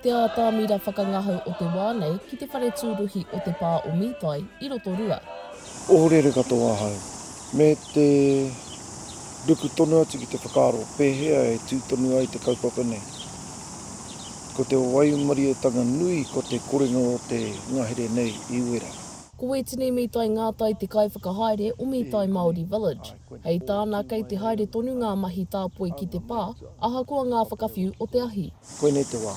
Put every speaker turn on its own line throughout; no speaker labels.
te ātāmira whakangahau o te wānei ki te whare tūruhi o te pā o Mitai i Rotorua.
Ōrere katoa hau. Me te ruku tonu atu ki te whakaaro, pēhea e tūtonu ai te kaupapa nei. Ko te waimaritanga nui ko te korenga o te ngahere nei i wera.
Ko e tēnei Mitai ngātai te kaiwhakahaere o Mitai Māori Village. Hei tāna kei te haere tonu ngā mahi tāpoi ki te pā, ahakoa ngā whakawhiu o te ahi.
Koe nei te wā,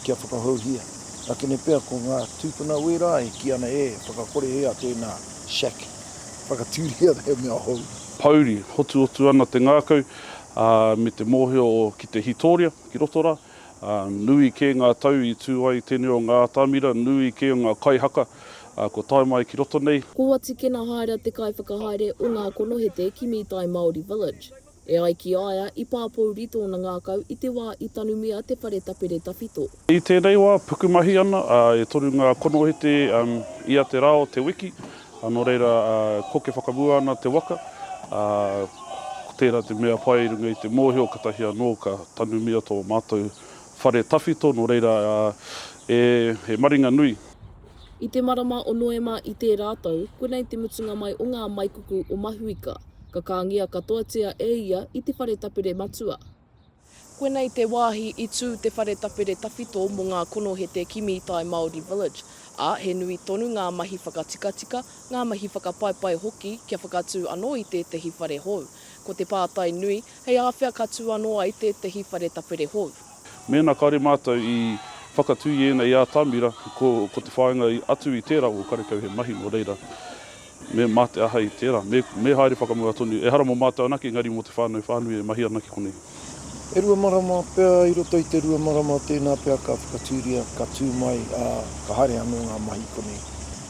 kia whakahauhia. A kene pēr ko ngā tūpuna wera e ki ana e, whakakore ea tēnā shack. Whakatūria te mea hou.
Pauri, hotu ana te ngākau, me te mōhio o ki te hitoria, ki Rotorua. Nui ke ngā tau i tū ai tēnei o ngā ātāmira, nui ke ngā kaihaka, ko tae mai ki roto nei.
Ko ati kena haere te kaiwhakahaere o ngā konohete ki Mitai Māori Village. E ai ki aia i pāpouri tōna ngākau i te wā i tanumia te whare tapere tawhito.
I tēnei wā, pukumahi ana, e toru ngā konohete ia te rao te wiki, no reira koke whakamua ana te waka, tērā te mea pai runga i te mōhio katahi anō ka tanumia tō mātou whare tawhito, no reira he maringa nui.
I te marama o noema i te rātou, koenei te mutunga mai o ngā maikuku o Mahuika, ka kāngia katoatia e ia i te whare tapere matua. Koenei te wāhi i tū te whare tapere tawhito mō ngā konohete ki Mitai Māori Village, a he nui tonu ngā mahi whakatikatika, ngā mahi whakapaipai hoki kia whakatū anō i tētahi whare hou. Ko te pātai nui, hei āwhia katū anō ai tētahi whare tapere hou.
Mēnā kāre mātou i whakatū i ēnei ātāmira, ko te whāinga atu i tērā o karekau he mahi no reira. Me mate aha i tērā, me haere whakamua tonu. E hara mo mātou anaki, ngari mo te whānui e mahi anaki konei.
E rua marama pēr i roto i te rua marama tēnā pēr ka whakatūria, ka tū mai ka haere anō ngā mahi konei.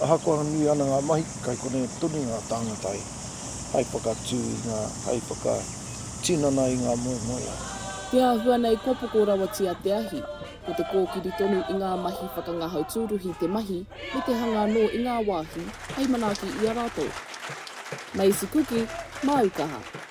Aha koa nui ana ngā mahi, kai konei tonu ngā tāngatai. Hai whakatū i ngā, hai whakatinana i ngā moemoea.
Te āhua nei kua Pūkōrero tia te ahi, ko te kōkiri tonu i ngā mahi whakangahau tūruhi te mahi, me te hanga anō i ngā wāhi, hei manaaki i a rātou. Macie Kuki, Aukaha.